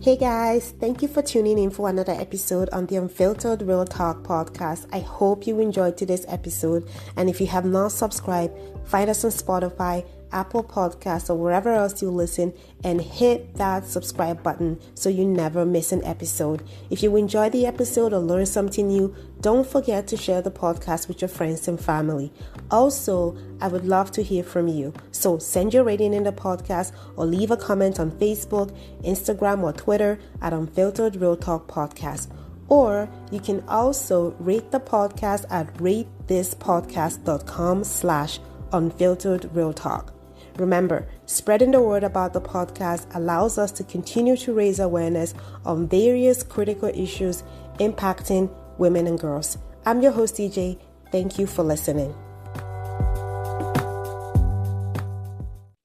Hey guys, thank you for tuning in for another episode on the Unfiltered Real Talk podcast. I hope you enjoyed today's episode, and if you have not subscribed, find us on Spotify, Apple Podcasts, or wherever else you listen, and hit that subscribe button so you never miss an episode. If you enjoyed the episode or learned something new, don't forget to share the podcast with your friends and family. Also, I would love to hear from you. So send your rating in the podcast or leave a comment on Facebook, Instagram, or Twitter at Unfiltered Real Talk Podcast. Or you can also rate the podcast at ratethispodcast.com/unfiltered real talk. Remember, spreading the word about the podcast allows us to continue to raise awareness on various critical issues impacting women and girls. I'm your host, DJ. Thank you for listening.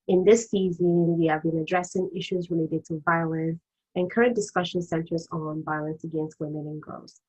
In this season, we have been addressing issues related to violence, and current discussion centers on violence against women and girls.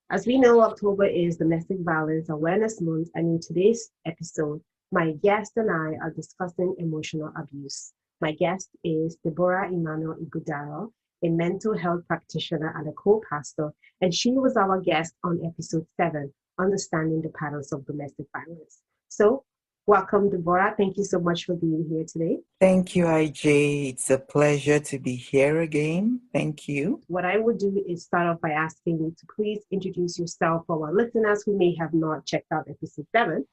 As we know, October is Domestic Violence Awareness Month, and in today's episode, my guest and I are discussing emotional abuse. My guest is Deborah Emmanuel Igudaro, a mental health practitioner and a co-pastor, and she was our guest on episode 7, Understanding the Patterns of Domestic Violence. So, welcome, Deborah. Thank you so much for being here today. Thank you, IJ. It's a pleasure to be here again. Thank you. What I would do is start off by asking you to please introduce yourself for our listeners who may have not checked out episode 7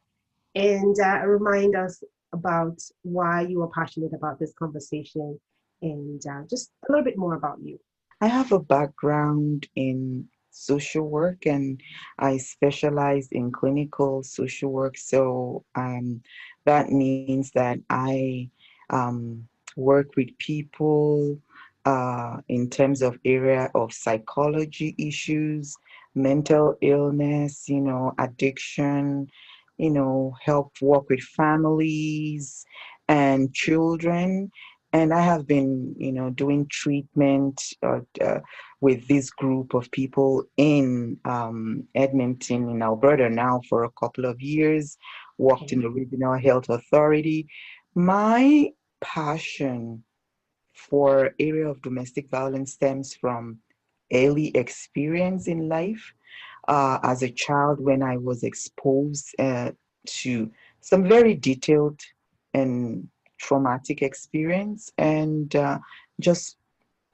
and remind us about why you are passionate about this conversation and just a little bit more about you. I have a background in social work and I specialize in clinical social work. So that means that I work with people in terms of area of psychology issues, mental illness, addiction, help work with families and children. And I have been, doing treatment with this group of people in Edmonton, in Alberta now for a couple of years, worked in the Regional Health Authority. My passion for area of domestic violence stems from early experience in life. As a child, when I was exposed to some very detailed and traumatic experience and just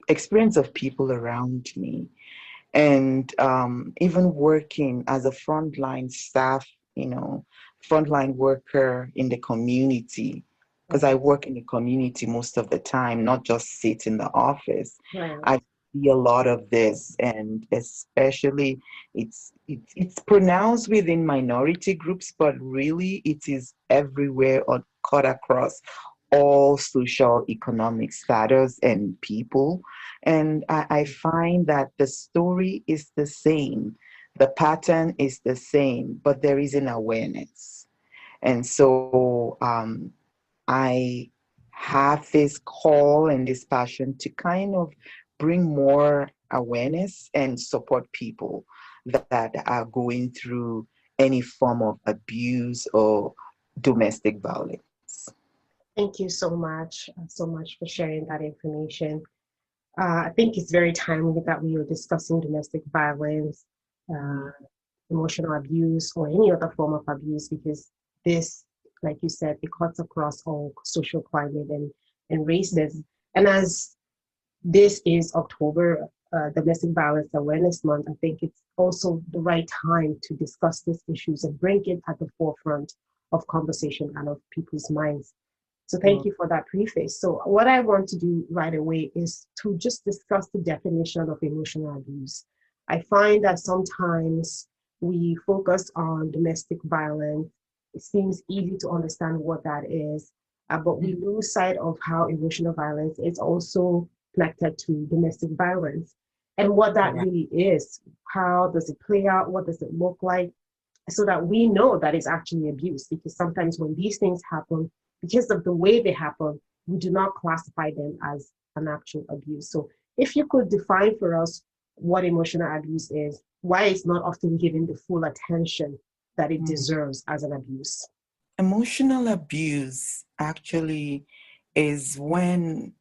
experience of people around me. And even working as a frontline staff, frontline worker in the community, because I work in the community most of the time, not just sit in the office. Right. I see a lot of this, and especially it's pronounced within minority groups, but really it is everywhere or cut across all social economic status and people. And I find that the story is the same, the pattern is the same, but there is an awareness. And so I have this call and this passion to kind of bring more awareness and support people that are going through any form of abuse or domestic violence. Thank you so much for sharing that information. I think it's very timely that we are discussing domestic violence, emotional abuse, or any other form of abuse, because this, like you said, it cuts across all social climate and races. And as this is October, Domestic Violence Awareness Month, I think it's also the right time to discuss these issues and bring it at the forefront of conversation and of people's minds. So thank you for that preface. So what I want to do right away is to just discuss the definition of emotional abuse. I find that sometimes we focus on domestic violence. It seems easy to understand what that is, but we lose sight of how emotional violence is also connected to domestic violence and what that really is. How does it play out? What does it look like? So that we know that it's actually abuse, because sometimes when these things happen, because of the way they happen, we do not classify them as an actual abuse. So if you could define for us what emotional abuse is, why it's not often given the full attention that it deserves as an abuse. Emotional abuse actually is when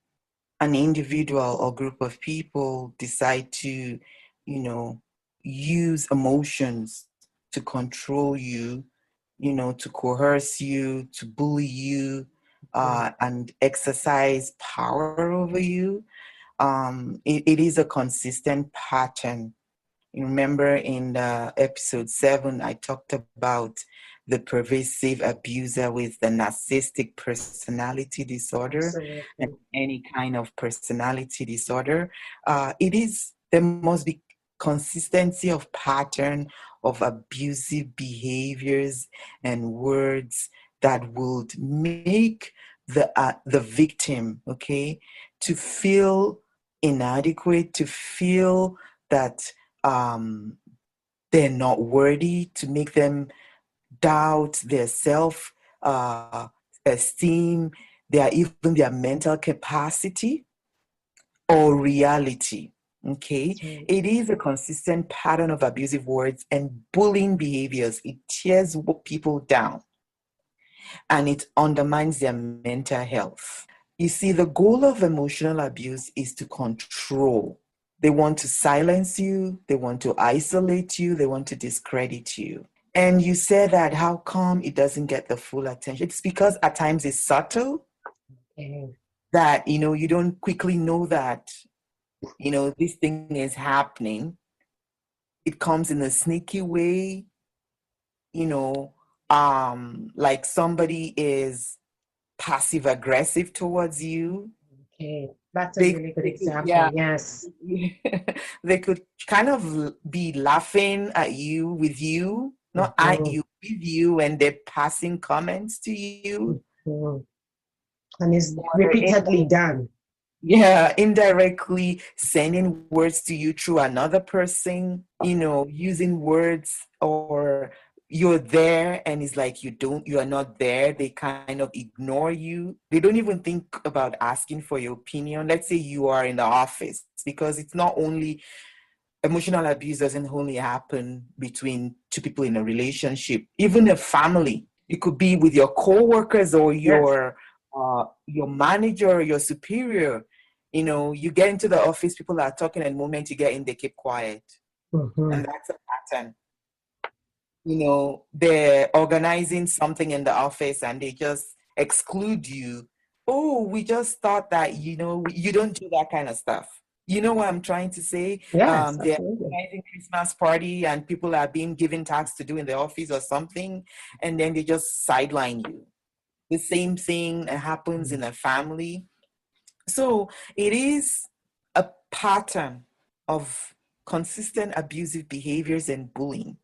an individual or group of people decide to, use emotions to control you, to coerce you, to bully you, and exercise power over you, it is a consistent pattern. You remember in episode 7, I talked about the pervasive abuser with the narcissistic personality disorder and Absolutely. any kind of personality disorder. There must be consistency of pattern of abusive behaviors and words that would make the victim, okay, to feel inadequate, to feel that um, they're not worthy, to make them doubt their self esteem, even their mental capacity or reality. Okay, That's right. it is a consistent pattern of abusive words and bullying behaviors. It tears people down and it undermines their mental health. You see, the goal of emotional abuse is to control. They want to silence you, they want to isolate you, they want to discredit you. And you said that how come it doesn't get the full attention? It's because at times it's subtle Okay. that, you don't quickly know that, this thing is happening. It comes in a sneaky way, you know, like somebody is passive aggressive towards you. Okay. That's a They, really good they could, yeah, example. Yes. they could kind of be laughing at you, with you, not at Mhm. you, with you, and they're passing comments to you. Mhm. And it's Or repeatedly done. yeah, indirectly sending words to you through another person, using words, or you're there and it's like you are not there. They kind of ignore you. They don't even think about asking for your opinion. Let's say you are in the office, because it's not only emotional abuse doesn't only happen between two people in a relationship, even a family. It could be with your coworkers or Yes. your manager or your superior. You get into the office, people are talking, and the moment you get in, they keep quiet. And Mhm. that's a pattern. They're organizing something in the office and they just exclude you. Oh, we just thought that, you don't do that kind of stuff. You know what I'm trying to say? Yes, They're absolutely. organizing Christmas party and people are being given tasks to do in the office or something, and then they just sideline you. The same thing happens in a family. So it is a pattern of consistent abusive behaviors and bullying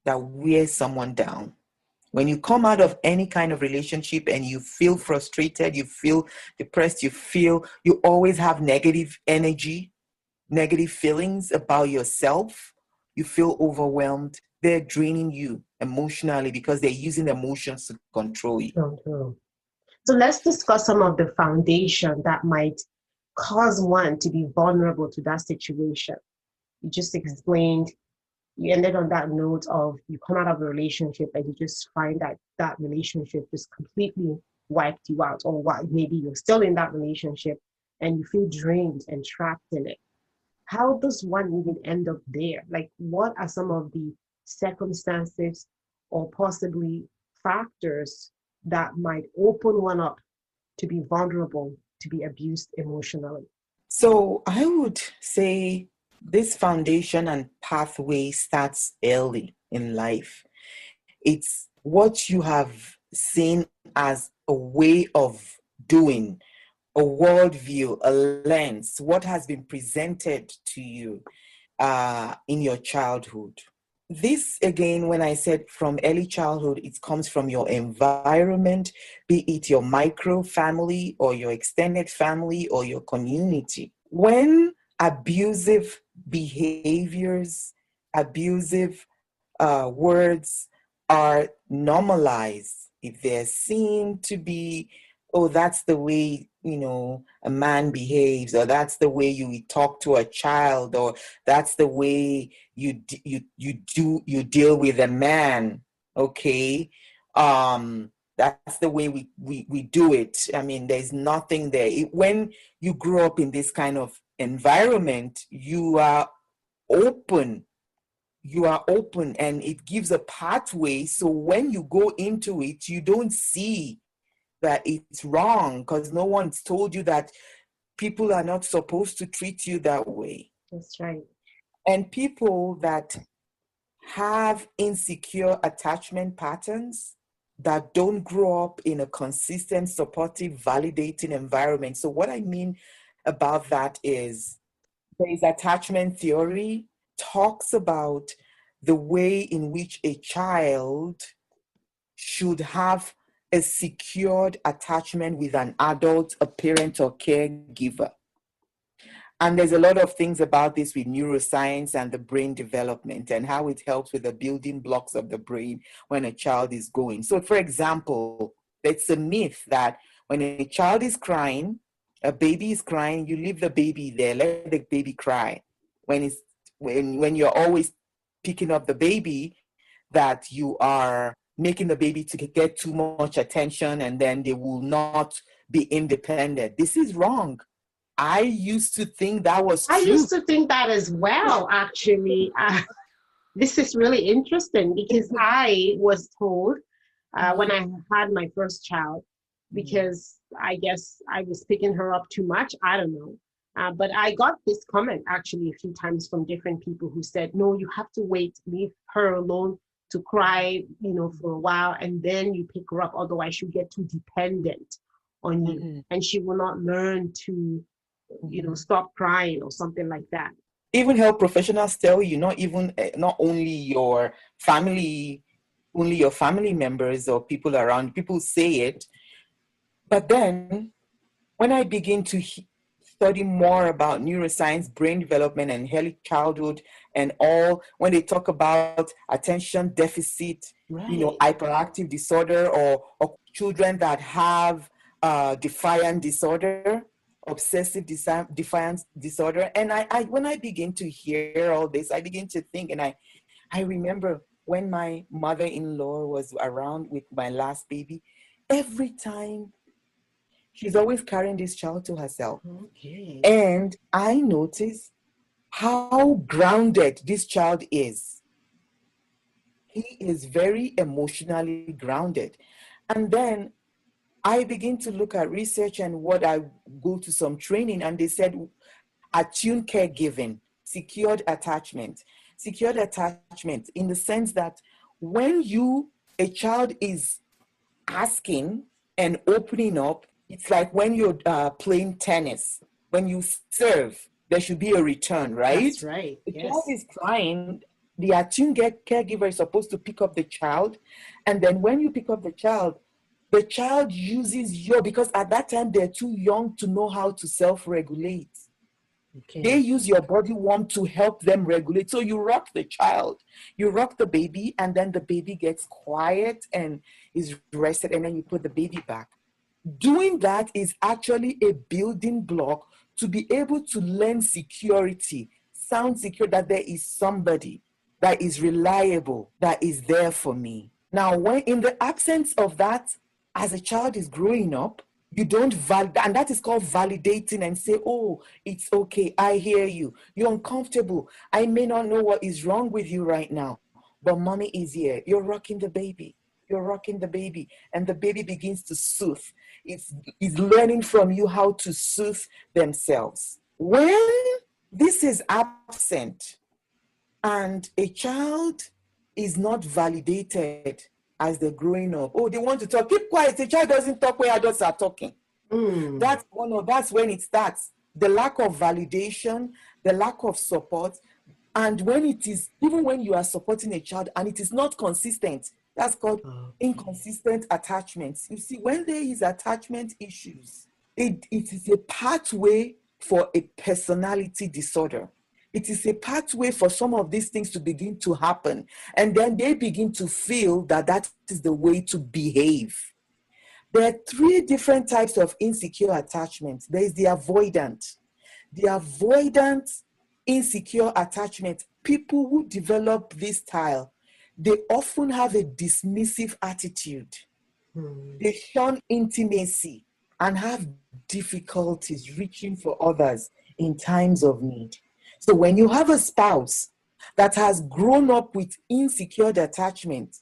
that wears someone down. When you come out of any kind of relationship and you feel frustrated, you feel depressed, you always have negative energy, negative feelings about yourself, you feel overwhelmed, they're draining you emotionally because they're using emotions to control you. True, true. So let's discuss some of the foundation that might cause one to be vulnerable to that situation. You just explained, you ended on that note of you come out of a relationship and you just find that that relationship just completely wiped you out, or what, maybe you're still in that relationship and you feel drained and trapped in it. How does one even end up there? Like, what are some of the circumstances or possibly factors that might open one up to be vulnerable to be abused emotionally? So I would say this foundation and pathway starts early in life. It's what you have seen as a way of doing, a worldview, a lens, what has been presented to you in your childhood. This again, when I said from early childhood, it comes from your environment, be it your micro family or your extended family or your community. When abusive behaviors, abusive words are normalized, if they're seen to be, oh, that's the way, a man behaves, or that's the way you talk to a child, or that's the way you deal with a man, okay? That's the way we do it. I mean, there's nothing there. When you grow up in this kind of environment, open you are open, and it gives a pathway. So when you go into it, you don't see that it's wrong, because no one's told you that people are not supposed to treat you that way. That's right. And people that have insecure attachment patterns, that don't grow up in a consistent, supportive, validating environment. So what I mean about that is, there is attachment theory, talks about the way in which a child should have a secured attachment with an adult, a parent, or caregiver. And there's a lot of things about this with neuroscience and the brain development and how it helps with the building blocks of the brain when a child is going. So, for example, it's a myth that when a child is crying, a baby is crying, you leave the baby there, let the baby cry. When you're always picking up the baby, that you are making the baby to get too much attention, and then they will not be independent. This is wrong. I used to think that was true. I used to think that as well, actually. This is really interesting because I was told when I had my first child, because I guess I was picking her up too much. I don't know. But I got this comment actually a few times from different people who said, no, you have to wait, leave her alone to cry, for a while, and then you pick her up. Otherwise, she'll get too dependent on you, and she will not learn to stop crying or something like that. Even health professionals tell you, not only your family members or people around, people say it. But then when I begin to study more about neuroscience, brain development, and early childhood, and all, when they talk about attention deficit, hyperactive disorder, or children that have defiant disorder, obsessive defiance disorder. And I when I begin to hear all this, I begin to think, and I remember when my mother-in-law was around with my last baby, every time she's always carrying this child to herself. Okay. And I noticed how grounded this child is. He is very emotionally grounded. And then I begin to look at research and what I go to some training, and they said attuned caregiving, secured attachment in the sense that when a child is asking and opening up, it's like when you're playing tennis. When you serve, there should be a return, right? That's right. The yes. child is crying. The attuned caregiver is supposed to pick up the child. And then when you pick up the child uses because at that time they're too young to know how to self-regulate. Okay. They use your body warmth to help them regulate. So you rock the child, you rock the baby, and then the baby gets quiet and is rested, and then you put the baby back. Doing that is actually a building block to be able to learn security, sound secure, that there is somebody that is reliable, that is there for me. Now, when in the absence of that, as a child is growing up, you don't validate, and that is called validating, and say, oh, it's okay, I hear you, you're uncomfortable, I may not know what is wrong with you right now, but mommy is here. You're rocking the baby, and the baby begins to soothe. It's learning from you how to soothe themselves. When this is absent and a child is not validated as they're growing up, oh, they want to talk, keep quiet, the child doesn't talk where adults are talking. That's when it starts. The lack of validation, the lack of support. And even when you are supporting a child and it is not consistent, that's called inconsistent attachments. You see, when there is attachment issues, it is a pathway for a personality disorder. It is a pathway for some of these things to begin to happen. And then they begin to feel that is the way to behave. There are 3 different types of insecure attachment. There is the avoidant. The avoidant insecure attachment, people who develop this style, they often have a dismissive attitude. Mm. They shun intimacy and have difficulties reaching for others in times of need. So when you have a spouse that has grown up with insecure attachment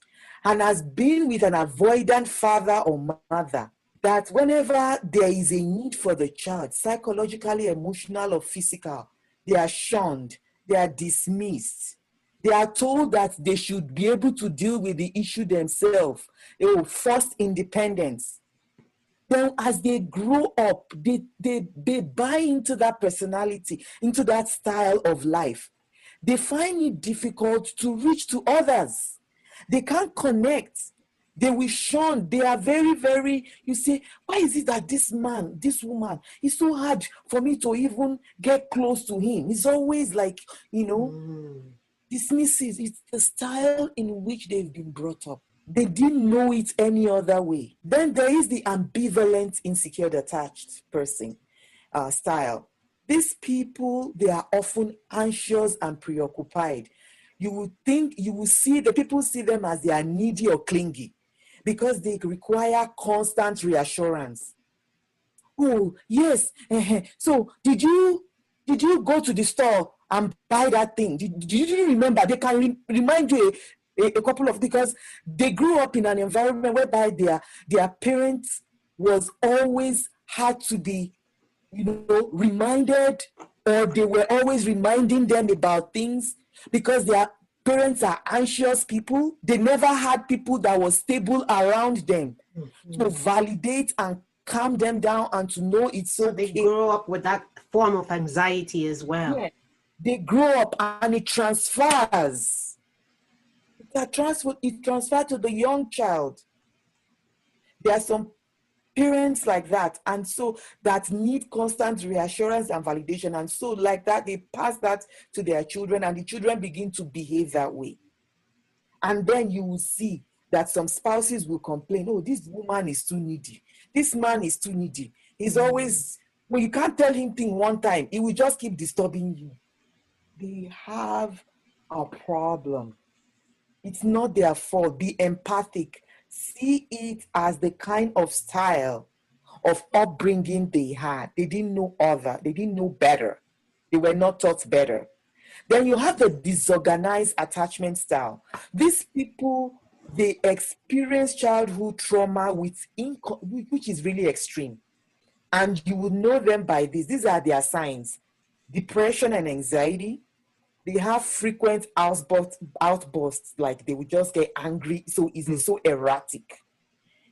and has been with an avoidant father or mother, that whenever there is a need for the child, psychologically, emotional, or physical, they are shunned, they are dismissed. They are told that they should be able to deal with the issue themselves. They will force independence. Then as they grow up, they buy into that personality, into that style of life. They find it difficult to reach to others. They can't connect. They will shun. They are very, very, you say, why is it that this man, this woman, it's so hard for me to even get close to him? It's always like, dismisses. It's the style in which they've been brought up. They didn't know it any other way. Then there is the ambivalent, insecure, attached person style. These people, they are often anxious and preoccupied. You will see the people see them as they are needy or clingy because they require constant reassurance. Oh, yes. So did you go to the store and buy that thing? Did you remember? They can remind you a couple of, because they grew up in an environment whereby their parents was always had to be, reminded, or they were always reminding them about things because their parents are anxious people. They never had people that were stable around them to validate and calm them down and to know it's So okay. they grow up with that form of anxiety as well. Yeah. They grow up and it transfers. It transfers to the young child. There are some parents like that, and so that need constant reassurance and validation, and so like that they pass that to their children, and the children begin to behave that way. And then you will see that some spouses will complain, oh, this woman is too needy, this man is too needy, he's always, well, you can't tell him thing one time, he will just keep disturbing you. They have a problem. It's not their fault. Be empathic. See it as the kind of style of upbringing they had. They didn't know other. They didn't know better. They were not taught better. Then you have the disorganized attachment style. These people, they experience childhood trauma which is really extreme. And you will know them by this. These are their signs: depression and anxiety. They have frequent outbursts, like they would just get angry so easily, so erratic.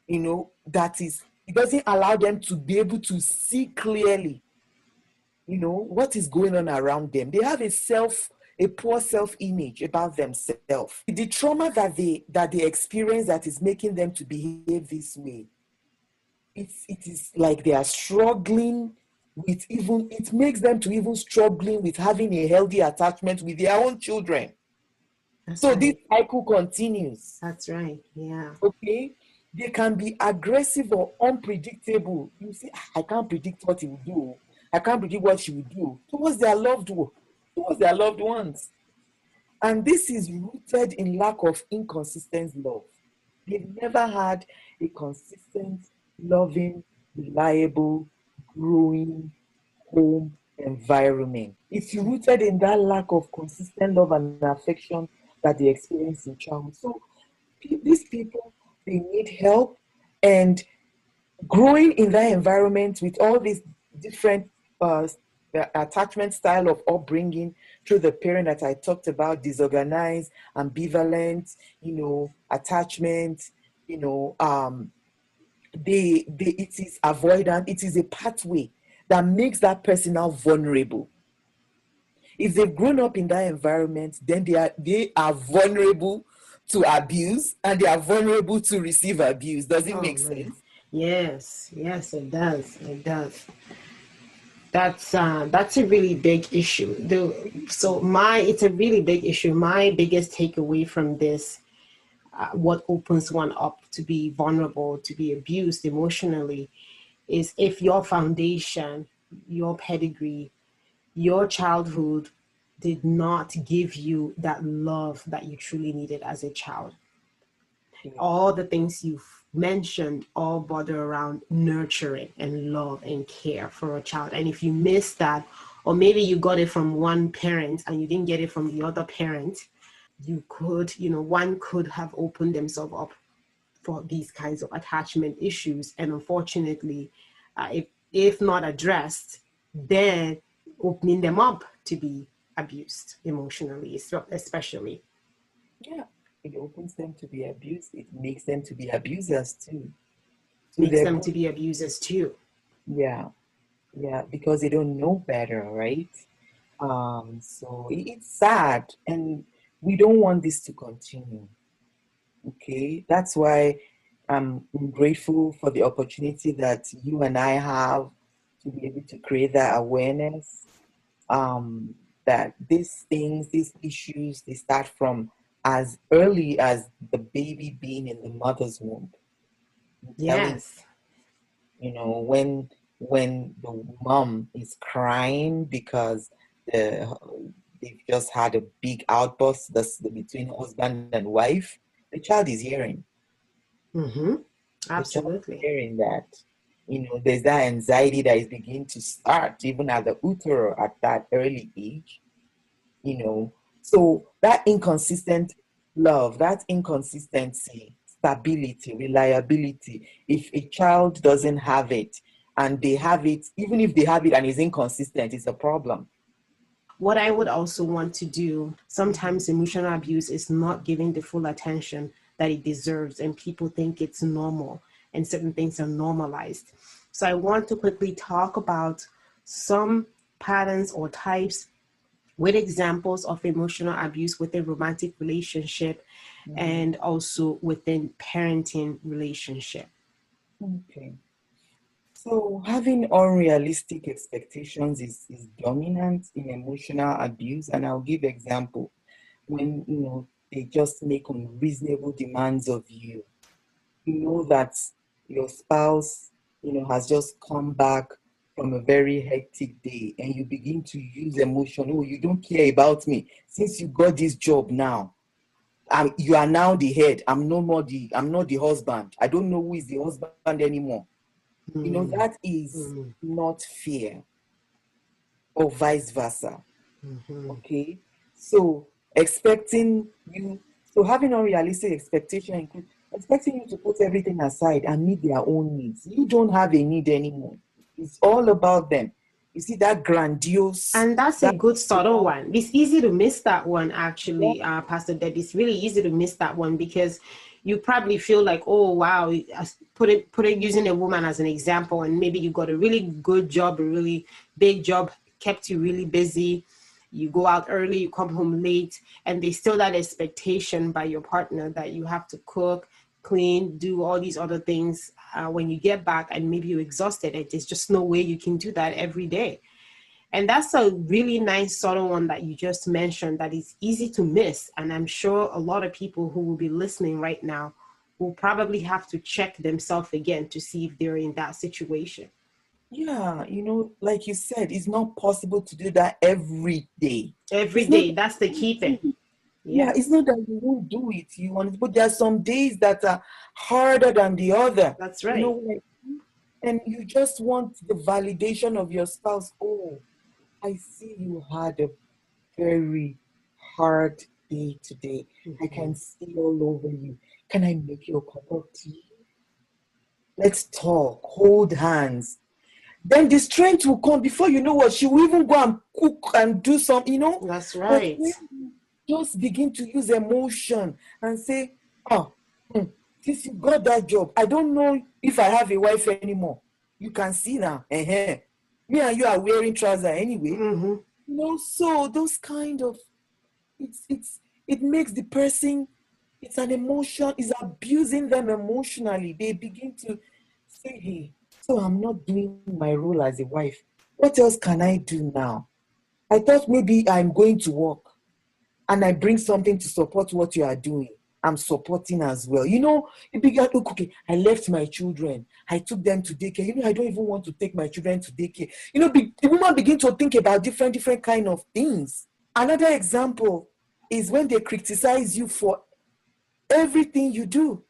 That is, it doesn't allow them to be able to see clearly, what is going on around them. They have a poor self-image about themselves. The trauma that they experience that is making them to behave this way, it is like they are struggling with, even it makes them to even struggling with having a healthy attachment with their own children. That's So right. this cycle continues. That's right. Yeah. Okay, they can be aggressive or unpredictable. You see, I can't predict what he will do, I can't predict what she will do towards their loved ones. And this is rooted in lack of inconsistent love. They've never had a consistent, loving, reliable, growing home environment. It's rooted in that lack of consistent love and affection that they experience in childhood. So these people, they need help, and growing in that environment with all these different attachment style of upbringing through the parent that I talked about, disorganized, ambivalent, attachment, it is avoidant. It is a pathway that makes that person now vulnerable. If they've grown up in that environment, then they are vulnerable to abuse, and they are vulnerable to receive abuse. Does it make sense? Yes, it does. It does. That's a really big issue. It's a really big issue. My biggest takeaway from this, what opens one up to be vulnerable, to be abused emotionally, is if your foundation, your pedigree, your childhood did not give you that love that you truly needed as a child. Yeah. All the things you've mentioned all border around nurturing and love and care for a child. And if you miss that, or maybe you got it from one parent and you didn't get it from the other parent, you could, one could have opened themselves up for these kinds of attachment issues. And unfortunately, if not addressed, then opening them up to be abused emotionally, especially. Yeah, it opens them to be abused. It makes them to be abusers too. To Makes their them to point. be abusers too. Yeah, yeah, because they don't know better, right? So it's sad, and we don't want this to continue. Okay, that's why I'm grateful for the opportunity that you and I have to be able to create that awareness. Um, that these things, these issues, they start from as early as the baby being in the mother's womb. I'm telling Yes. when the mom is crying because the they've just had a big outburst between husband and wife, the child is hearing. Mm-hmm. The child is Absolutely. hearing that. There's that anxiety that is beginning to start even at the utero at that early age. you know. So that inconsistent love, that inconsistency, stability, reliability, if a child doesn't have it and they have it, even if they have it and is inconsistent, it's a problem. What I would also want to do, Mhm. sometimes emotional abuse is not giving the full attention that it deserves, and people think it's normal, and certain things are normalized. So I want to quickly talk about some patterns or types with examples of emotional abuse within romantic relationship Mhm. and also within parenting relationship. Okay. So having unrealistic expectations is dominant in emotional abuse. And I'll give example when they just make unreasonable demands of you. You know that your spouse, has just come back from a very hectic day and you begin to use emotion. Oh, you don't care about me. Since you got this job now, you are now the head. I'm not the husband. I don't know who is the husband anymore. That is Mm-hmm. not fair, or vice versa. Mm-hmm. Okay. So expecting you, so having unrealistic expectation include expecting you to put everything aside and meet their own needs. You don't have a need anymore. It's all about them. You see that grandiose, And that's a that good subtle one. It's easy to miss that one, actually, Pastor Deb. It's really easy to miss that one because you probably feel like, oh wow, put it using a woman as an example, and maybe you got a really good job, a really big job, kept you really busy. You go out early, you come home late, and there's still that expectation by your partner that you have to cook, clean, do all these other things when you get back, and maybe you're exhausted. And there's just no way you can do that every day. And that's a really nice subtle one that you just mentioned that is easy to miss. And I'm sure a lot of people who will be listening right now will probably have to check themselves again to see if they're in that situation. yeah, like you said, it's not possible to do that every day. Every It's not day, that that's you the key won't do thing. it. Yeah, it's Yes, not that you won't do it. You want it, but there are some days that are harder than the other. that's You know, right. like, and you just want the validation of your spouse. Oh, I see you had a very hard day today. I can Mhm. see all over you. Can I make you a cup of tea? Let's talk, hold hands. Then the strength will come before you know what, she will even go and cook and do something. That's But right. when you just begin to use emotion and say, oh, since you got that job, I don't know if I have a wife anymore. You can see now, me and you are wearing trousers anyway. Hmm. So those kind of, it makes the person, it's an emotion, it's abusing them emotionally. They begin to say, hey, so I'm not doing my role as a wife. What else can I do now? I thought maybe I'm going to work and I bring something to support what you are doing. I'm supporting as well. It began, look, okay, I left my children. I took them to daycare. I don't even want to take my children to daycare. The woman begin to think about different kind of things. Another example is when they criticize you for everything you do.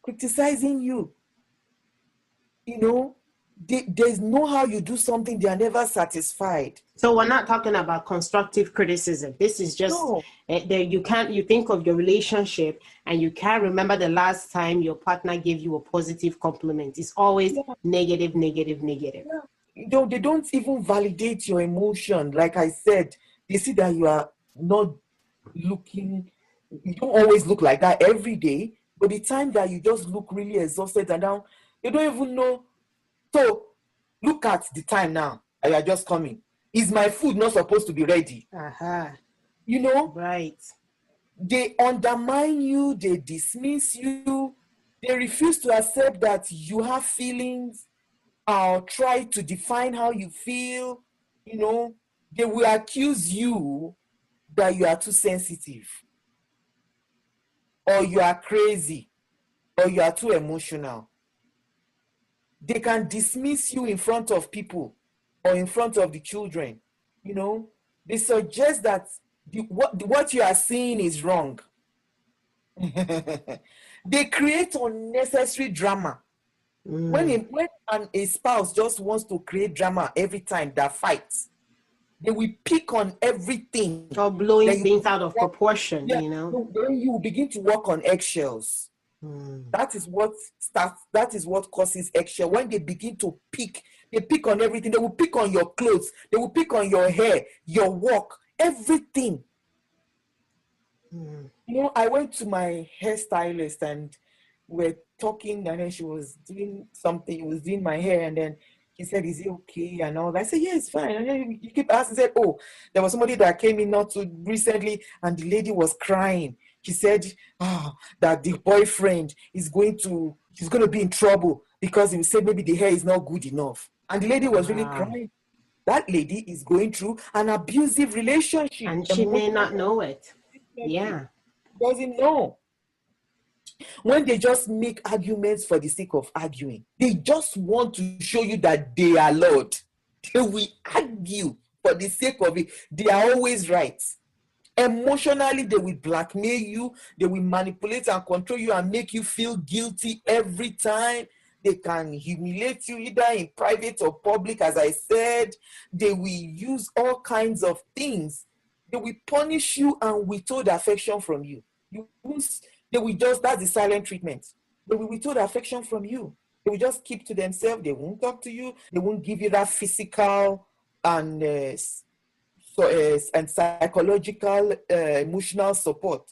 criticizing you. There's no how you do something, they are never satisfied. So we're not talking about constructive criticism. This is just No. you think of your relationship and you can't remember the last time your partner gave you a positive compliment. It's always negative, negative, negative. They don't even validate your emotion. Like I said, they see that you are not looking, you don't always look like that every day, but the time that you just look really exhausted and down, they don't even know. So look at the time now. You are just coming. Is my food not supposed to be ready? Right. They undermine you, they dismiss you, they refuse to accept that you have feelings or try to define how you feel. They will accuse you that you are too sensitive, or you are crazy, or you are too emotional. They can dismiss you in front of people or in front of the children. They suggest that what you are seeing is wrong. They create unnecessary drama. When a spouse just wants to create drama every time that fights, they will pick on everything. Or blowing things out of proportion, Then you begin to walk on eggshells. That is what causes eggshell. When they begin to they pick on everything. They will pick on your clothes, they will pick on your hair, your work, everything. I went to my hairstylist and we're talking, and then she was doing something, was doing my hair, and then he said, "Is it okay?" And all that. I said, "Yeah, it's fine." And then you keep asking, said, "Oh, there was somebody that came in not too recently, and the lady was crying. She said, that the boyfriend she's going to be in trouble because he said maybe the hair is not good enough." And the lady was really crying. That lady is going through an abusive relationship. And she may not know it. Yeah. Doesn't know. When they just make arguments for the sake of arguing, they just want to show you that they are Lord. They will argue for the sake of it. They are always right. Emotionally, they will blackmail you. They will manipulate and control you and make you feel guilty every time. They can humiliate you either in private or public, as I said. They will use all kinds of things. They will punish you and withhold affection from you. They will just, that's the silent treatment. They will withhold affection from you. They will just keep to themselves. They won't talk to you. They won't give you that physical and psychological, emotional support.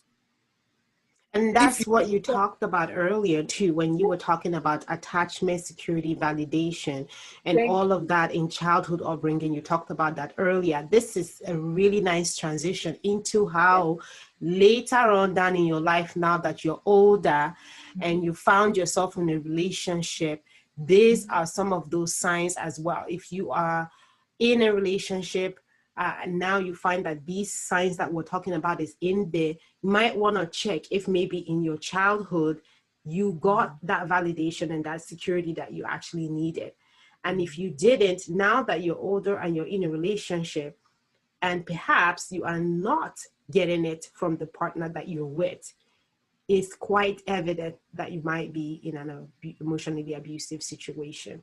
And that's what you talked about earlier too, when you were talking about attachment, security, validation, and all of that in childhood upbringing. You talked about that earlier. This is a really nice transition into how later on down in your life, now that you're older and you found yourself in a relationship, these are some of those signs as well. If you are in a relationship, and now you find that these signs that we're talking about is in there, you might want to check if maybe in your childhood you got that validation and that security that you actually needed. And if you didn't, now that you're older and you're in a relationship and perhaps you are not getting it from the partner that you're with, it's quite evident that you might be in an emotionally abusive situation.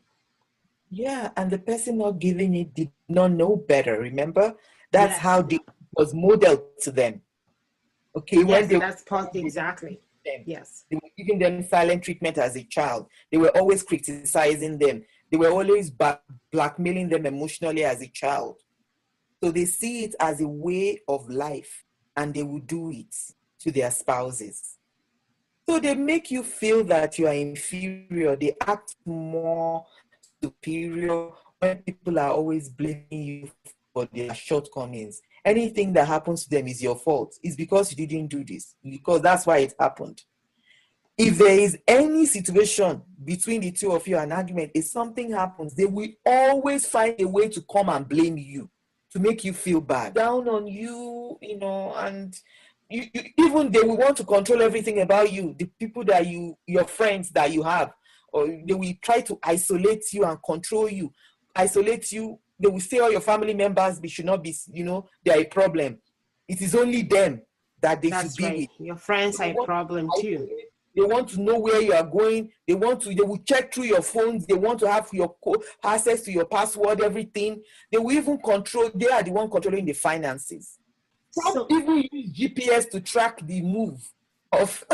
Yeah, and the person not giving it did not know better, remember? That's how it was modeled to them. Okay, yes, when that's part exactly. Yes. They were giving them silent treatment as a child. They were always criticizing them. They were always blackmailing them emotionally as a child. So they see it as a way of life and they will do it to their spouses. So they make you feel that you are inferior. They act more superior when people are always blaming you for their shortcomings. Anything that happens to them is your fault. It's because you didn't do this, because that's why it happened. If there is any situation between the two of you, an argument, if something happens, they will always find a way to come and blame you, to make you feel bad, down on you, and even they will want to control everything about you, the people that your friends that you have, or they will try to isolate you and control you, isolate you. They will say all your family members should not be, they are a problem. It is only them that they should be with. Your friends are a problem too. They want to know where you are going. They will check through your phones. They want to have your access to your password, everything. They will even they are the one controlling the finances. Some So, even use GPS to track the move of.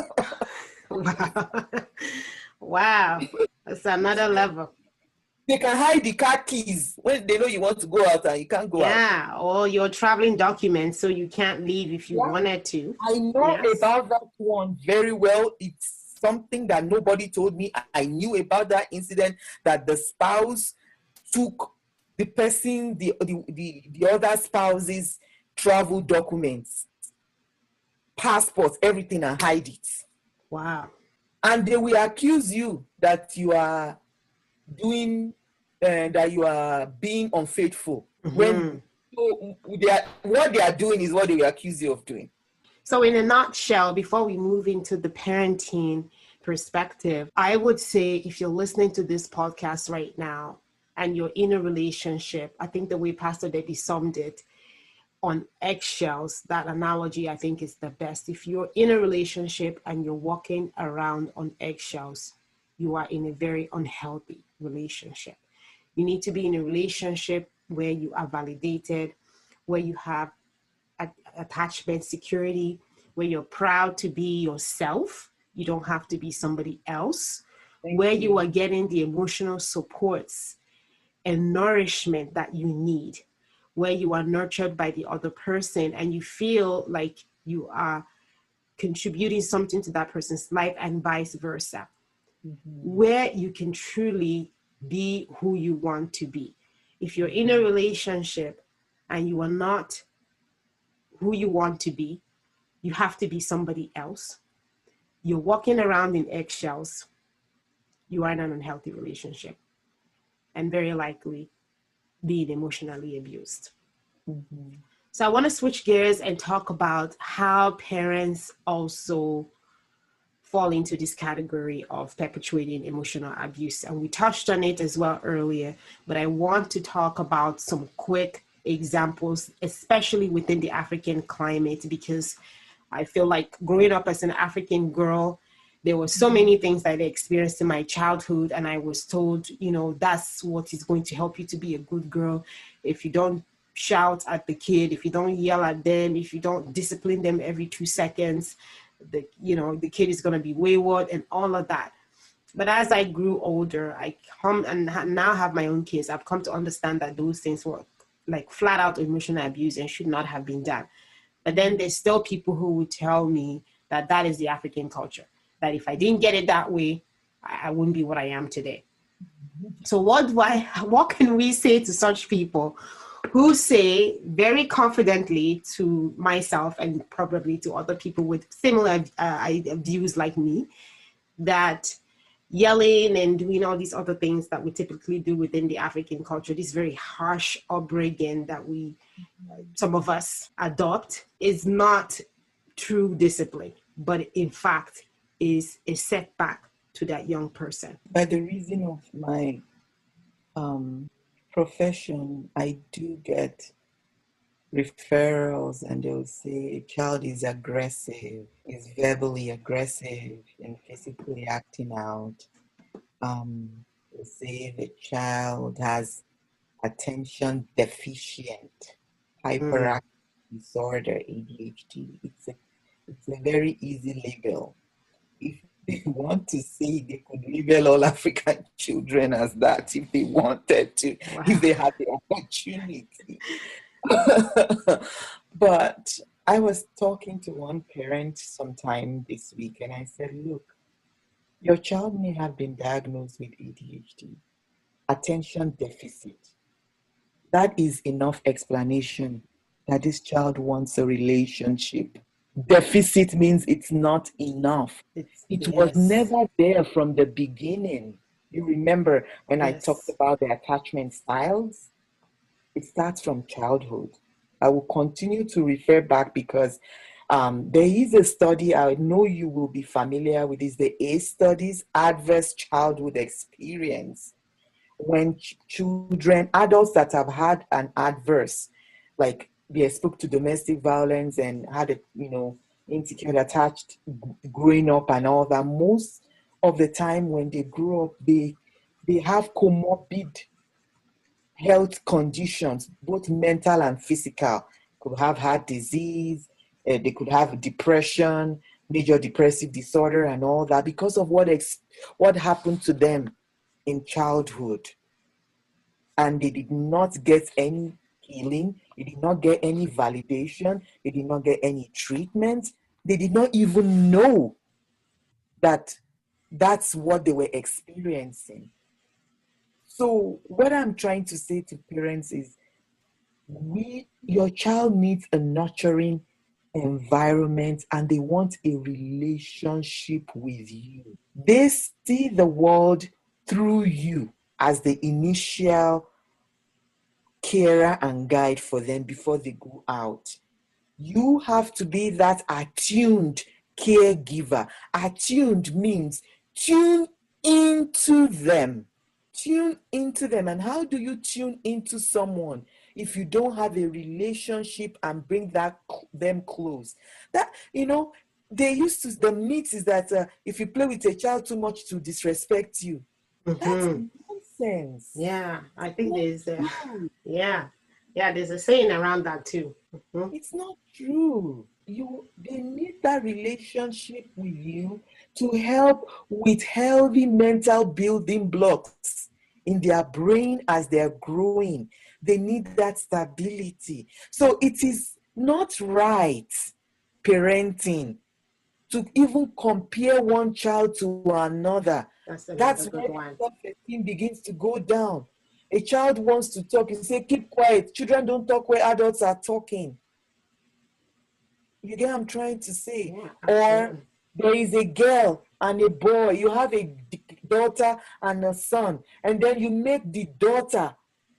wow. Wow. That's another level. They can hide the car keys when they know you want to go out and you can't go out. Yeah, or your traveling documents, so you can't leave if you wanted to. I know Yes. about that one very well. It's something that nobody told me. I knew about that incident, that the spouse took the person, the other spouse's travel documents, passports, everything, and hide it. Wow. And they will accuse you that you are doing, that you are being unfaithful. When what they are doing is what they will accuse you of doing. So, in a nutshell, before we move into the parenting perspective, I would say if you're listening to this podcast right now and you're in a relationship, I think the way Pastor Debbie summed it, on eggshells, that analogy I think is the best. If you're in a relationship and you're walking around on eggshells, you are in a very unhealthy relationship. You need to be in a relationship where you are validated, where you have attachment security, where you're proud to be yourself. You don't have to be somebody else. Where you are getting the emotional supports and nourishment that you need, where you are nurtured by the other person and you feel like you are contributing something to that person's life, and vice versa. Where you can truly be who you want to be. If you're in a relationship and you are not who you want to be, you have to be somebody else. You're walking around in eggshells. You are in an unhealthy relationship and very likely being emotionally abused. So I want to switch gears and talk about how parents also fall into this category of perpetuating emotional abuse. And we touched on it as well earlier, but I want to talk about some quick examples, especially within the African climate, because I feel like growing up as an African girl, there were so many things that I experienced in my childhood, and I was told, that's what is going to help you to be a good girl. If you don't shout at the kid, if you don't yell at them, if you don't discipline them every 2 seconds, the kid is going to be wayward and all of that. But as I grew older, I come and now have my own kids. I've come to understand that those things were like flat out emotional abuse and should not have been done. But then there's still people who would tell me that is the African culture, that if I didn't get it that way, I wouldn't be what I am today. So what can we say to such people who say very confidently to myself and probably to other people with similar views like me, that yelling and doing all these other things that we typically do within the African culture, this very harsh upbringing that some of us adopt, is not true discipline, but in fact is a setback to that young person? By the reason of my profession, I do get referrals and they'll say a child is aggressive, is verbally aggressive and physically acting out. They'll say the child has attention deficient, hyperactive disorder, ADHD. It's a very easy label. If they want to say, they could label all African children as that if they wanted to, if they had the opportunity. But I was talking to one parent sometime this week and I said, look, your child may have been diagnosed with ADHD, attention deficit. That is enough explanation that this child wants a relationship. Deficit means it's not enough. It was never there from the beginning. You remember when I talked about the attachment styles? It starts from childhood. I will continue to refer back because there is a study I know you will be familiar with. It's the ACE studies, Adverse Childhood Experience. When children, adults that have had an adverse, like they spoke to domestic violence and had a insecure, attached, growing up and all that, most of the time when they grow up, they have comorbid health conditions, both mental and physical. Could have heart disease, they could have depression, major depressive disorder, and all that because of what happened to them in childhood. And they did not get any healing, they did not get any validation, they did not get any treatment, they did not even know that that's what they were experiencing. So, what I'm trying to say to parents is your child needs a nurturing environment and they want a relationship with you. They see the world through you as the initial carer and guide for them before they go out. You have to be that attuned caregiver. Attuned means tune into them. Tune into them. And how do you tune into someone if you don't have a relationship and bring them close? That, they used to, the myth is that if you play with a child too much to disrespect you. That's nonsense. Yeah, I think there's there's a saying around that too. It's not true. They need that relationship with you to help with healthy mental building blocks in their brain as they're growing. They need that stability. So it is not right, parenting, to even compare one child to another. That's where self-esteem begins to go down. A child wants to talk, you say, keep quiet. Children don't talk where adults are talking. You get what I'm trying to say? Or there is a girl and a boy. You have a daughter and a son. And then you make the daughter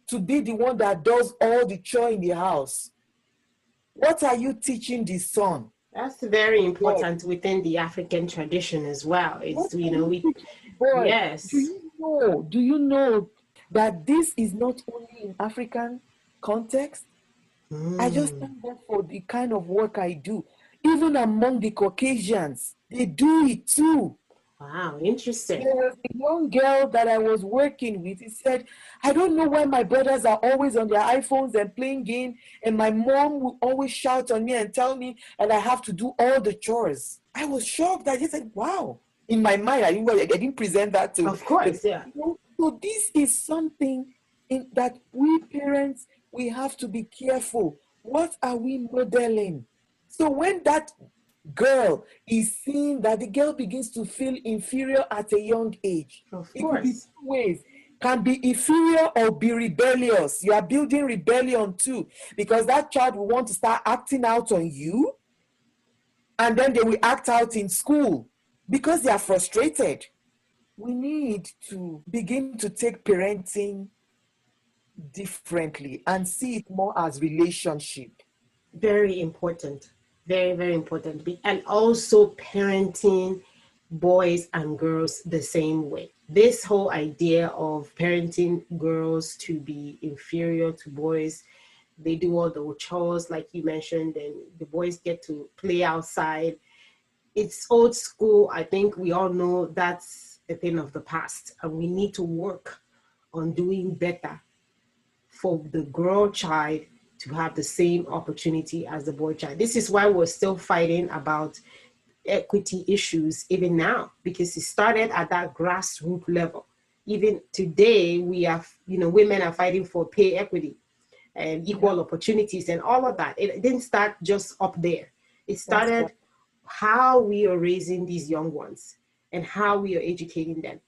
to be the one that does all the chore in the house. What are you teaching the son? That's very important within the African tradition as well. It's, yes. Do you know that this is not only in African context? I just thank God for the kind of work I do. Even among the Caucasians, they do it too. Wow, interesting. There was a young girl that I was working with. He said, I don't know why my brothers are always on their iPhones and playing games, and my mom will always shout on me and tell me that I have to do all the chores. I was shocked. I just said, wow. In my mind, I didn't present that to. Of course, yeah. So this is something that we parents, we have to be careful. What are we modeling? So when that girl is seeing that, the girl begins to feel inferior at a young age. Of It course. could be two ways. Can be inferior or be rebellious. You are building rebellion too, because that child will want to start acting out on you, and then they will act out in school because they are frustrated. We need to begin to take parenting differently and see it more as relationship. Very important. Very, very important. And also parenting boys and girls the same way. This whole idea of parenting girls to be inferior to boys, they do all the chores like you mentioned, and the boys get to play outside. It's old school. I think we all know that's a thing of the past, and we need to work on doing better for the girl child to have the same opportunity as the boy child. This is why we're still fighting about equity issues even now, because it started at that grassroots level. Even today, we have, women are fighting for pay equity and equal opportunities and all of that. It didn't start just up there. It started how we are raising these young ones and how we are educating them.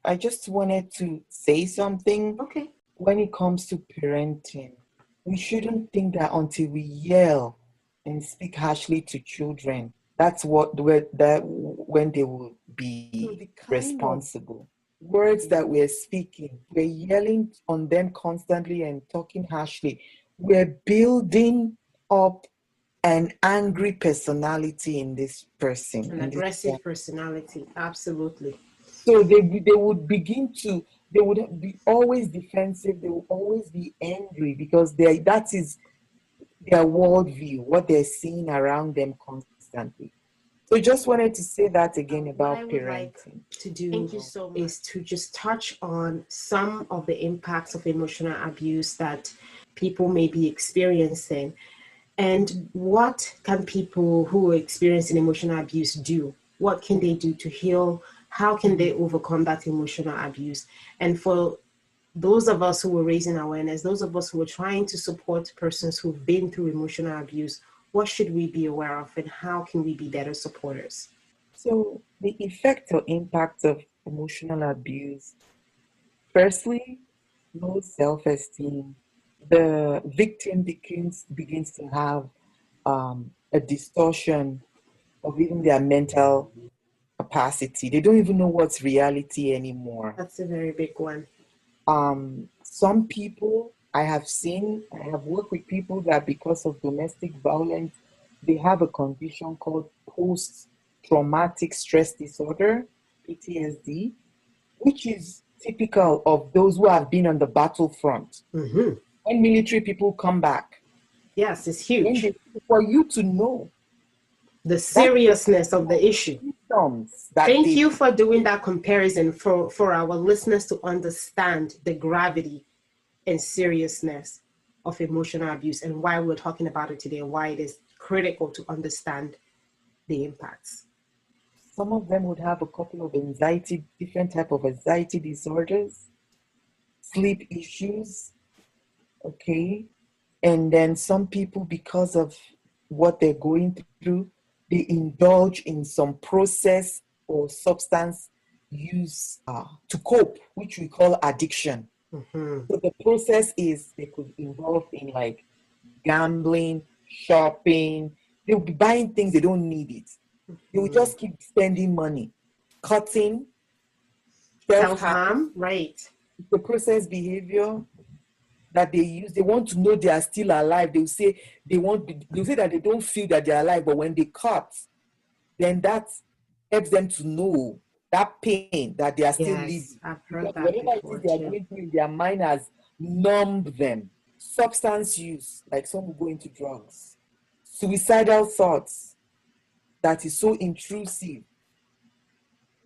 I just wanted to say something. Okay. When it comes to parenting, we shouldn't think that until we yell and speak harshly to children, that's when they will be responsible. Words that we're speaking, we're yelling on them constantly and talking harshly. We're building up an angry personality in this person. An aggressive personality, absolutely. So they would begin to, they would be always defensive, they will always be angry because that is their worldview, what they're seeing around them constantly. constantly. So just wanted to say that again What I about would like parenting. to do Thank you so much. is to just touch on some of the impacts of emotional abuse that people may be experiencing, and what can people who are experiencing emotional abuse do? What can they do to heal? How can they overcome that emotional abuse? And for those of us who are raising awareness, those of us who are trying to support persons who've been through emotional abuse, what should we be aware of and how can we be better supporters? So the effect or impact of emotional abuse, firstly, low self-esteem. The victim begins to have a distortion of even their mental capacity. They don't even know what's reality anymore. That's a very big one. Some people I have worked with people that because of domestic violence, they have a condition called post-traumatic stress disorder, PTSD, which is typical of those who have been on the battlefront. Mm-hmm. When military people come back, Yes, it's when huge. for you to know The that seriousness of the issue. symptoms that Thank they you for doing that comparison for our listeners to understand the gravity and seriousness of emotional abuse and why we're talking about it today and why it is critical to understand the impacts. some of them would have a couple of anxiety, different type of anxiety disorders, sleep issues, okay? And then some people, because of what they're going through, they indulge in some process or substance use to cope, which we call addiction. Mm-hmm. So the process is they could involve in like gambling, shopping. They'll be buying things they don't need it. They will just keep spending money, cutting, self-harm, Self-harm, right. the process behavior that they use. They want to know they are still alive. They'll say that they don't feel that they're alive, but when they cut, then that helps them to know that pain that they are still Yes, living. I've heard Because that whatever it before is they are too. going through, their mind has numbed them. Substance use, like some will go into drugs. Suicidal thoughts, that is so intrusive.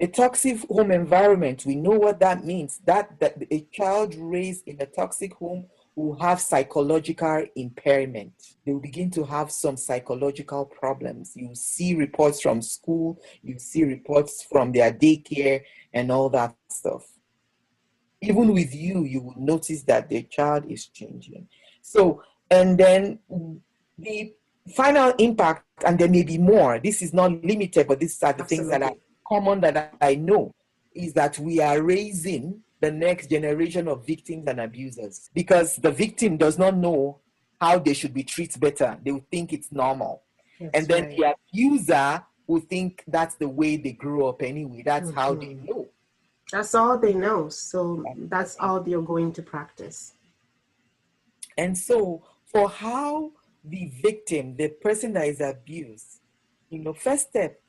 A toxic home environment, we know what that means. That a child raised in a toxic home will have psychological impairment. They will begin to have some psychological problems. You see reports from school, you see reports from their daycare and all that stuff. Even with you, you will notice that the child is changing. So, and then the final impact, and there may be more. This is not limited, but these are the things that are Absolutely. common that I know, is that we are raising the next generation of victims and abusers because the victim does not know how they should be treated better. They will think it's normal. And That's then right. the abuser will think that's the way they grew up anyway. That's how they Mm-hmm. know. That's all they know. So that's all they're going to practice. And so, for how the victim, the person that is abused, first step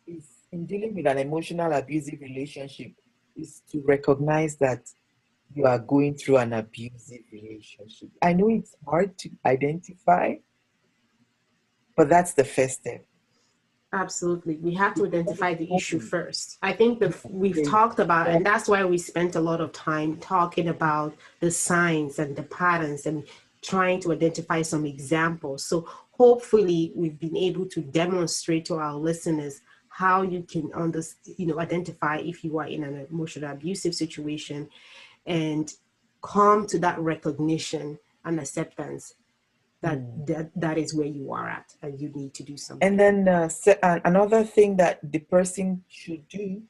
is in dealing with an emotional abusive relationship is to recognize that you are going through an abusive relationship. I know it's hard to identify, but that's the first step. Absolutely. We have to identify the issue Home. first. I think we've talked about, and that's why we spent a lot of time talking about the signs and the patterns and trying to identify some examples. So hopefully we've been able to demonstrate to our listeners how you can identify if you are in an emotional abusive situation and come to that recognition and acceptance that is where you are at and you need to do something. And then another thing that the person should do,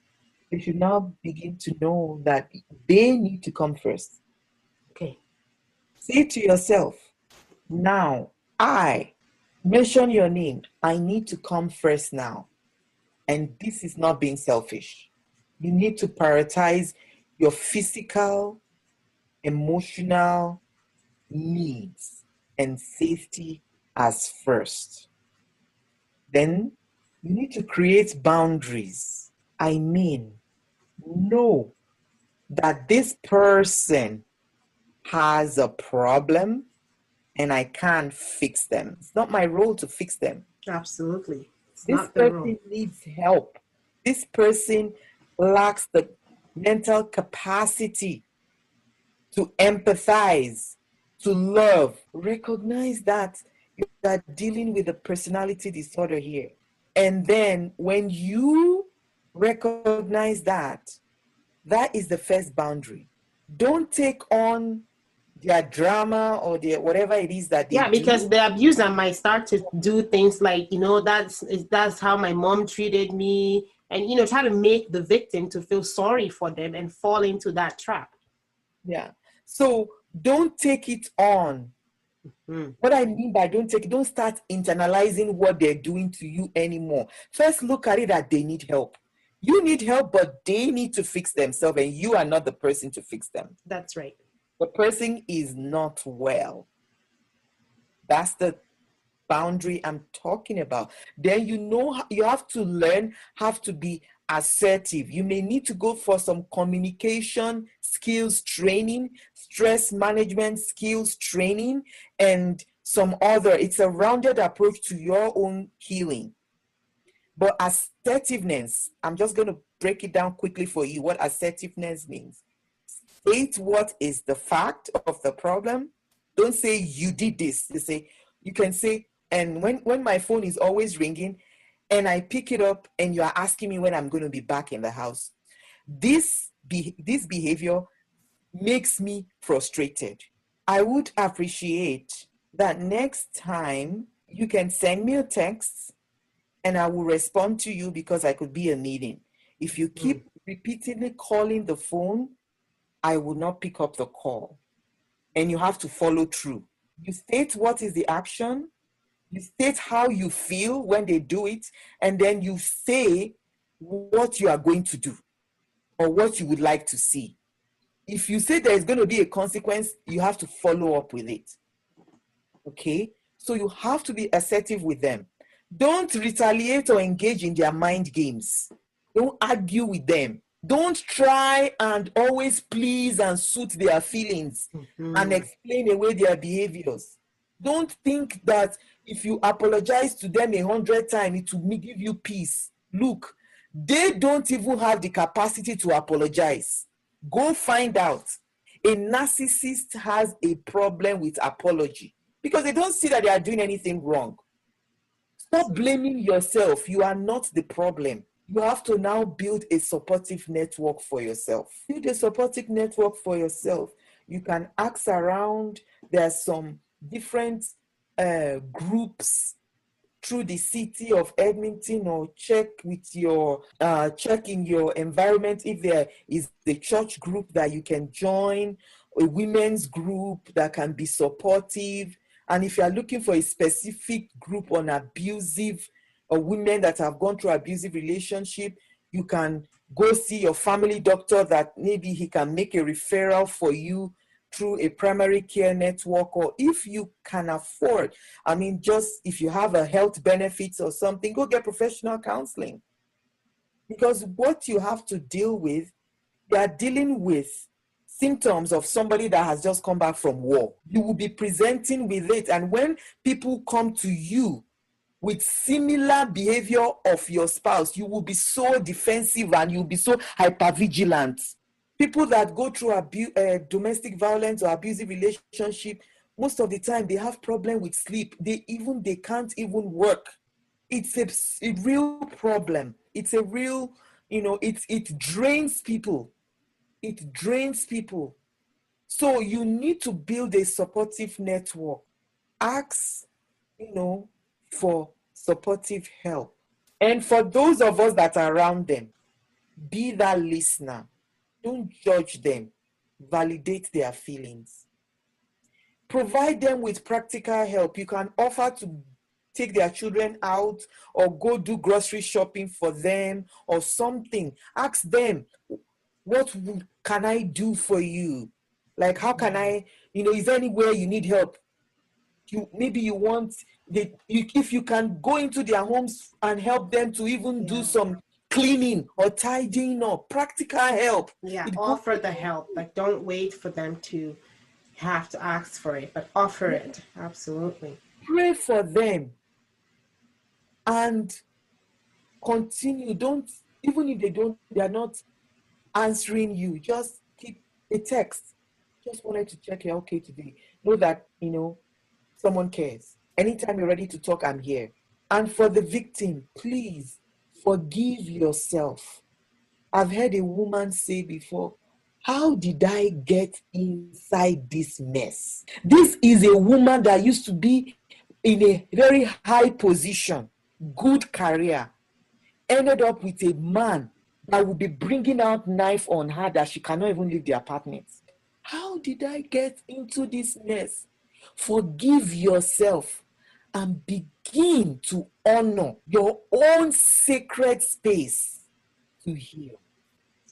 they should now begin to know that they need to come first. Okay. Say to yourself, now, mention your name. I need to come first now. And this is not being selfish. You need to prioritize your physical, emotional needs and safety as first. Then you need to create boundaries. I mean, know that this person has a problem and I can't fix them. It's not my role to fix them. Absolutely. This not the rule. person needs help. This person lacks the mental capacity to empathize, to love. Recognize that you are dealing with a personality disorder here. And then when you recognize that, that is the first boundary. Don't take on their drama or their whatever it is that they Yeah, do. because the abuser might start to do things like, that's how my mom treated me, and try to make the victim to feel sorry for them and fall into that trap. Yeah. So don't take it on. What I mean by don't start internalizing what they're doing to you anymore. First, look at it that they need help. You need help, but they need to fix themselves, and you are not the person to fix them. That's right. The person is not well. That's the boundary I'm talking about. Then you have to learn how to be assertive. You may need to go for some communication skills training, stress management skills training, and some other. It's a rounded approach to your own healing. But assertiveness, I'm just going to break it down quickly for you what assertiveness means. State what is the fact of the problem. Don't say you did this. You can say, and when my phone is always ringing and I pick it up and you are asking me when I'm going to be back in the house, this behavior makes me frustrated. I would appreciate that next time you can send me a text and I will respond to you because I could be a meeting. If you keep repeatedly calling the phone, I will not pick up the call. And you have to follow through. You state what is the action, you state how you feel when they do it, and then you say what you are going to do or what you would like to see. If you say there is going to be a consequence, you have to follow up with it. Okay? So you have to be assertive with them. Don't retaliate or engage in their mind games. Don't argue with them. Don't try and always please and suit their feelings and explain away their behaviors. Don't think that if you apologize to them 100 times, it will give you peace. Look, they don't even have the capacity to apologize. Go find out. A narcissist has a problem with apology because they don't see that they are doing anything wrong. Stop blaming yourself. You are not the problem. You have to now build a supportive network for yourself. Build a supportive network for yourself. You can ask around. There are some different groups through the city of Edmonton, or check in your environment if there is a church group that you can join, a women's group that can be supportive. And if you are looking for a specific group on abusive or women that have gone through abusive relationship, you can go see your family doctor that maybe he can make a referral for you through a primary care network, or if you can afford, just if you have a health benefits or something, go get professional counseling. Because what you have to deal with, you are dealing with symptoms of somebody that has just come back from war. You will be presenting with it. And when people come to you with similar behavior of your spouse, you will be so defensive and you'll be so hypervigilant. People that go through domestic violence or abusive relationship, most of the time they have problem with sleep. They can't even work. It's a real problem. It's a real, it drains people. It drains people. So you need to build a supportive network. Ask, for supportive help. And for those of us that are around them, be that listener. Don't judge them. Validate their feelings. Provide them with practical help. You can offer to take their children out or go do grocery shopping for them or something. Ask them, what can I do for you? Like, how can I, is there anywhere you need help? Maybe you want, if you can go into their homes and help them to even do some cleaning or tidying up, practical help. Yeah, offer the help. Like, don't wait for them to have to ask for it, but offer it. Absolutely. Pray for them and continue. Don't, even if they are not answering you, just keep a text. Just wanted to check you're okay today. Know that, someone cares. Anytime you're ready to talk, I'm here. And for the victim, please forgive yourself. I've heard a woman say before, how did I get inside this mess? This is a woman that used to be in a very high position, good career, ended up with a man that will be bringing out knife on her that she cannot even leave the apartment. How did I get into this mess? Forgive yourself and begin to honor your own sacred space to heal.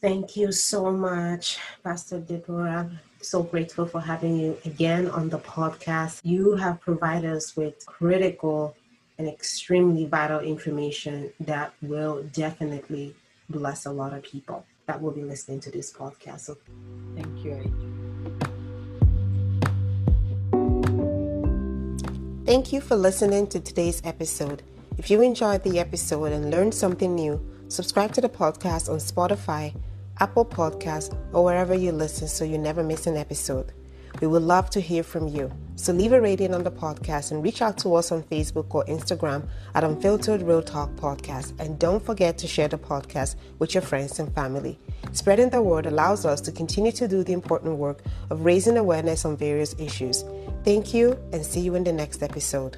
Thank you so much, Pastor Deborah. So grateful for having you again on the podcast. You have provided us with critical and extremely vital information that will definitely bless a lot of people that will be listening to this podcast. So Thank you. thank you for listening to today's episode. If you enjoyed the episode and learned something new, subscribe to the podcast on Spotify, Apple Podcasts, or wherever you listen so you never miss an episode. We would love to hear from you. So leave a rating on the podcast and reach out to us on Facebook or Instagram at Unfiltered Real Talk Podcast. And don't forget to share the podcast with your friends and family. Spreading the word allows us to continue to do the important work of raising awareness on various issues. Thank you, and see you in the next episode.